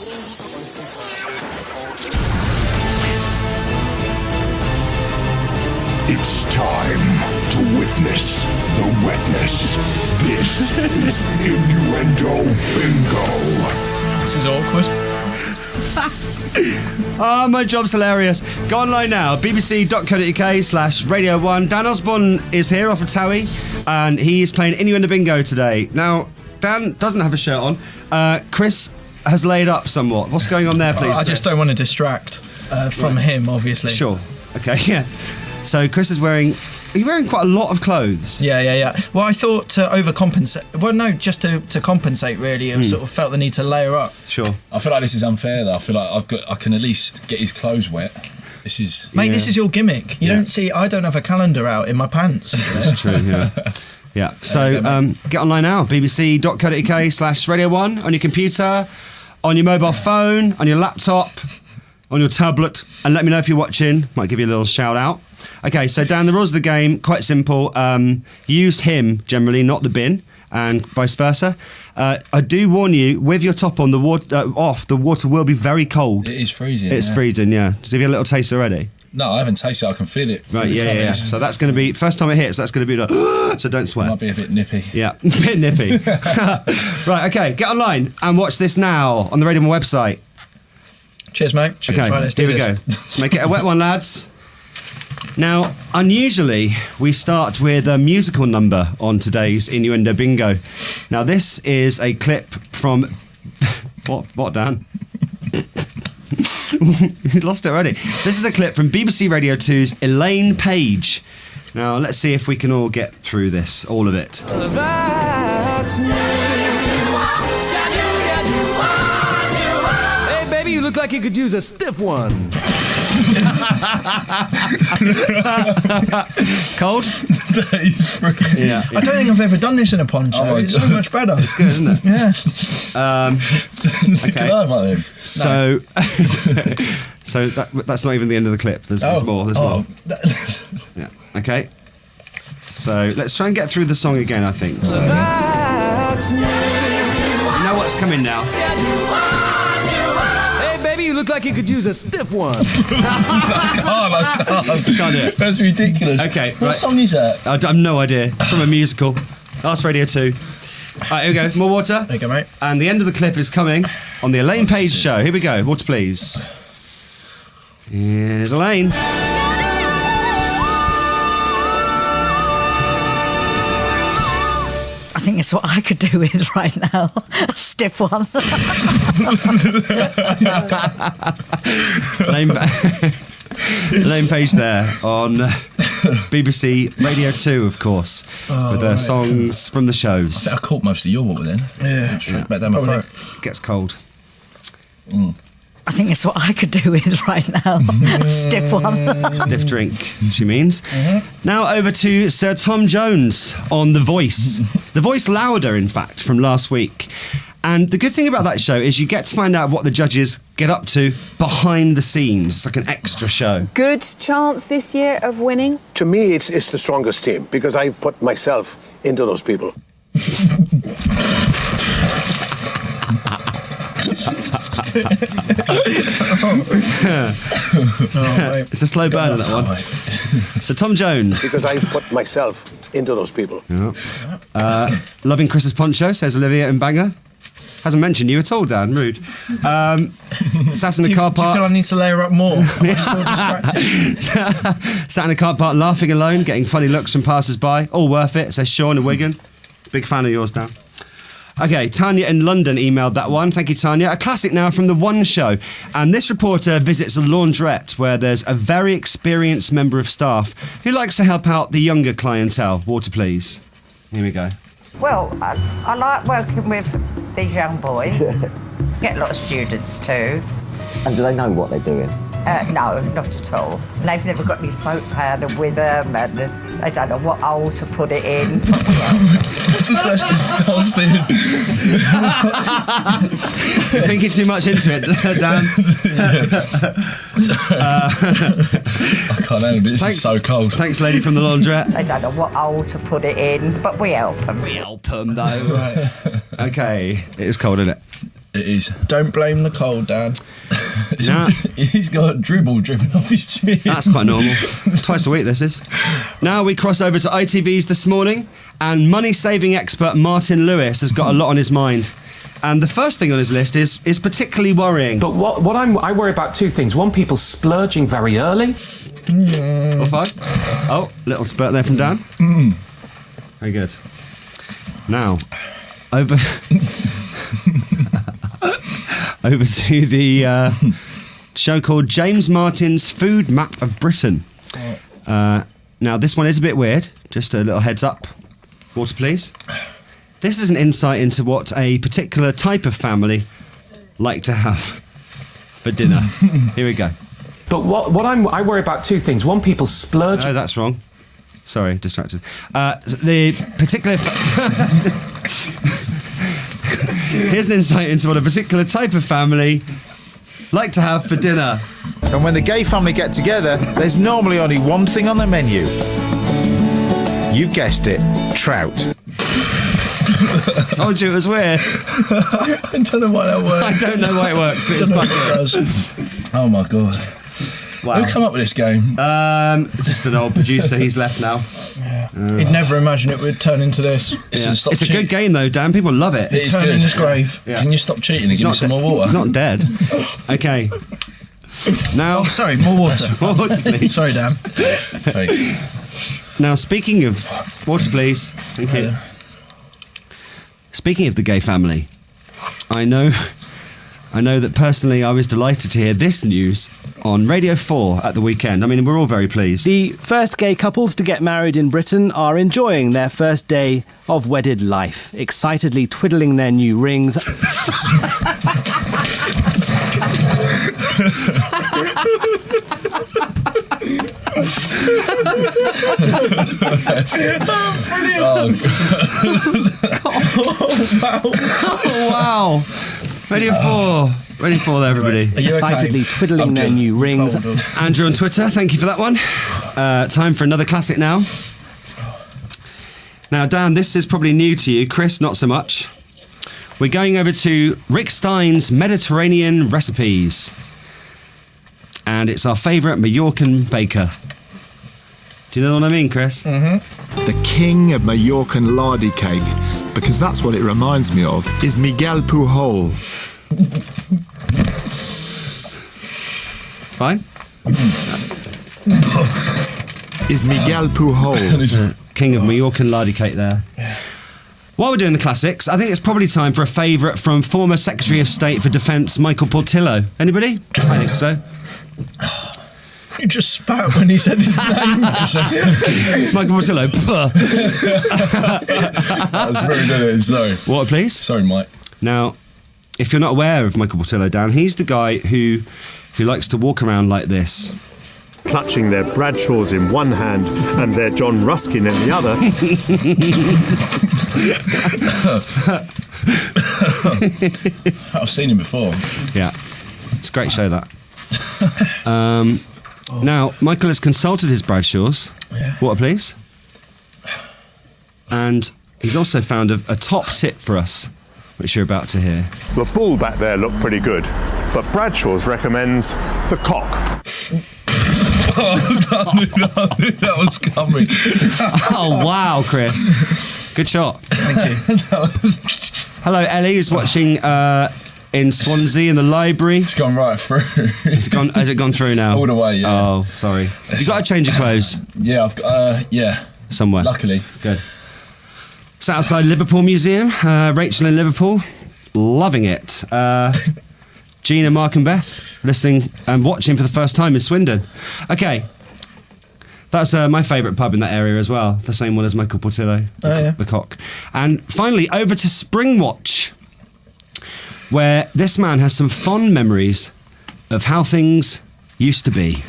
It's time to witness the wetness. This is Innuendo Bingo. This is awkward. Oh, my job's hilarious. Go online now, bbc.co.uk/Radio 1. Dan Osborne is here off of Towie, and he is playing Innuendo Bingo today. Now, Dan doesn't have a shirt on. Chris has laid up somewhat. What's going on there, please? I just don't want to distract from him, obviously. Sure. Okay, yeah. So Chris is wearing... Are you wearing quite a lot of clothes? Yeah. Well, I thought to overcompensate... Well, no, just to compensate, really. I sort of felt the need to layer up. Sure. I feel like this is unfair, though. I feel like I can at least get his clothes wet. This is... Mate, this is your gimmick. You don't see... I don't have a calendar out in my pants. That's true, yeah. Yeah, so get online now, bbc.co.uk/Radio 1, on your computer, on your mobile phone, on your laptop, on your tablet, and let me know if you're watching. Might give you a little shout out. Okay, so Dan, the rules of the game, quite simple. Use him, generally, not the bin, and vice versa. I do warn you, with your top on, the water will be very cold. It is freezing. It's freezing, yeah. Did you get a little taste already? No, I haven't tasted it. I can feel it. Right, yeah. So that's going to be, first time it hits, that's going to be the, so don't sweat. It might be a bit nippy. Yeah, a bit nippy. Right, okay, get online and watch this now on the Radio 1 website. Cheers, mate. Cheers. Okay, right, let's do here we this. go. Let's make it a wet one, lads. Now, unusually, we start with a musical number on today's Innuendo Bingo. Now, this is a clip from... What, Dan? You lost it already. This is a clip from BBC Radio 2's Elaine Page. Now, let's see if we can all get through this, all of it. That's me. Hey, baby, you look like you could use a stiff one. Cold? That is freezing. Yeah. I don't think I've ever done this in a poncho. Oh, it's so much better. It's good, isn't it? Yeah. Okay. Can I have one then? So, so that's not even the end of the clip. There's more. There's more. Yeah. Okay. So let's try and get through the song again. I think. So, you know what's coming now. Hey, baby, you look like you could use a stiff one. I can't. Can't do it. That's ridiculous. Okay. What song is that? I have no idea. It's from a musical. Ask Radio 2. Right, here we go. More water. There you go, mate. And the end of the clip is coming on the Elaine Page show. Here we go. Water, please. Here's Elaine. I think it's what I could do with right now. A stiff one. Elaine Page there on BBC Radio 2, of course, with her songs from the shows. I caught most of your water then. Yeah. Back down my throat. Gets cold. I think it's what I could do with right now. A stiff one. Stiff drink, she means. Now over to Sir Tom Jones on The Voice. The Voice Louder, in fact, from last week. And the good thing about that show is you get to find out what the judges get up to behind the scenes. It's like an extra show. Good chance this year of winning? To me, it's the strongest team because I've put myself into those people. It's a slow burner, that one. So Tom Jones. Because I've put myself into those people. Loving Chris's poncho, says Olivia in Bangor. Hasn't mentioned you at all, Dan. Rude. Sat in the car Do you park. feel I need to layer up more? I'm still distracted. Sat in the car park laughing alone, getting funny looks from passers-by. All worth it, says Sean in Wigan. Big fan of yours, Dan. Okay, Tanya in London emailed that one. Thank you, Tanya. A classic now from The One Show. And this reporter visits a laundrette where there's a very experienced member of staff who likes to help out the younger clientele. Water, please. Here we go. Well, I like working with these young boys. Get a lot of students too. And do they know what they're doing? No, not at all. They've never got any soap powder with them, and they don't know what hole to put it in. That's disgusting. You're thinking too much into it, Dan. I can't handle it. This is so cold. Thanks, lady from the laundrette. They don't know what hole to put it in, but we help them. We help them, though. Right. Okay. It is cold, isn't it? It is. Don't blame the cold, Dan. Now, He's got dribble dripping off his chin. that's quite normal. Twice a week, this is. Now we cross over to ITV's This Morning, and money-saving expert Martin Lewis has got a lot on his mind. And the first thing on his list is particularly worrying. But I worry about two things. One, people splurging very early. Or five. Oh, little spurt there from Dan. Very good. Now, over to the show called James Martin's Food Map of Britain. Now, this one is a bit weird. Just a little heads up. Water, please. This is an insight into what a particular type of family like to have for dinner. Here we go. But I worry about two things. One, people splurge. No, that's wrong. Sorry, distracted. The particular... Here's an insight into what a particular type of family like to have for dinner. And when the gay family get together, there's normally only one thing on the menu. You've guessed it, trout. Told you it was weird. I don't know why that works. I don't know why it works, but it's quite good. Oh my god. Wow. Who come up with this game? Just an old producer. He's left now. He'd never imagine it would turn into this. It's a good game though, Dan. People love it. It is Turn good. in his grave. Yeah. Can you stop cheating and give me some more water? He's not dead. Okay. Now, Oh, sorry, more water. more water, please. Sorry, Dan. Thanks. Now, speaking of water, please. Thank you. Speaking of the gay family, I know that personally I was delighted to hear this news on Radio 4 at the weekend. I mean, we're all very pleased. The first gay couples to get married in Britain are enjoying their first day of wedded life, excitedly twiddling their new rings. Oh, wow. Radio 4 there, everybody. Excitedly twiddling their new rings. Andrew on Twitter, thank you for that one. Time for another classic now. Now, Dan, this is probably new to you. Chris, not so much. We're going over to Rick Stein's Mediterranean Recipes. And it's our favourite Mallorcan baker. Do you know what I mean, Chris? Mm-hmm. The king of Mallorcan lardy cake, because that's what it reminds me of, is Miguel Pujol. Fine. Is Miguel Pujol. King of Mallorcan lardy cake there. While we're doing the classics, I think it's probably time for a favourite from former Secretary of State for Defence Michael Portillo. Anybody? I think so. You just spat when he said his name. Michael Portillo. That was very good. Sorry. Water, please. Sorry, Mike. Now, if you're not aware of Michael Portillo, Dan, he's the guy who likes to walk around like this. Clutching their Bradshaws in one hand and their John Ruskin in the other. I've seen him before. Yeah. It's a great show, that. Now, Michael has consulted his Bradshaws. Yeah. Water, please. And he's also found a top tip for us, which you're about to hear. The bull back there looked pretty good, but Bradshaw's recommends the cock. I knew that was coming. Oh, wow, Chris. Good shot. Thank you. Hello, Ellie, who's watching in Swansea in the library. It's gone right through. Has it gone through now? All the way, yeah. Oh, sorry. You've got to change your clothes. Yeah, I've got, yeah. Somewhere. Luckily. Good. It's outside Liverpool Museum. Rachel in Liverpool. Loving it. Gina, Mark and Beth listening and watching for the first time in Swindon. Okay. That's my favourite pub in that area as well. The same one as Michael Portillo, the Cock. And finally, over to Springwatch, where this man has some fond memories of how things used to be.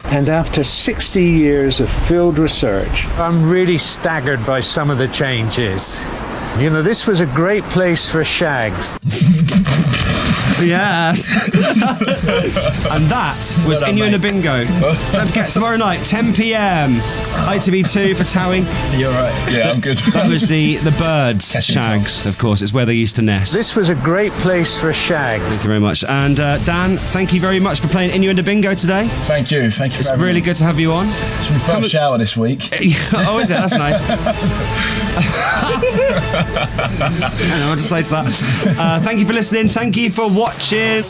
And after 60 years of field research, I'm really staggered by some of the changes. You know, this was a great place for shags. Yes. And that was Well done, Innuendo mate. Bingo. Don't forget, tomorrow night, 10 p.m. ITV2 for Towing. You're right. Yeah, I'm good. That was the birds, Catching shags, of course. It's where they used to nest. This was a great place for shags. Thank you very much. And Dan, thank you very much for playing Innuendo Bingo today. Thank you. Thank you. It's for having really me. good to have you on. It's my first shower this week. Oh, is it? That's nice. I don't know what to say to that. Thank you for listening. Thank you for watching.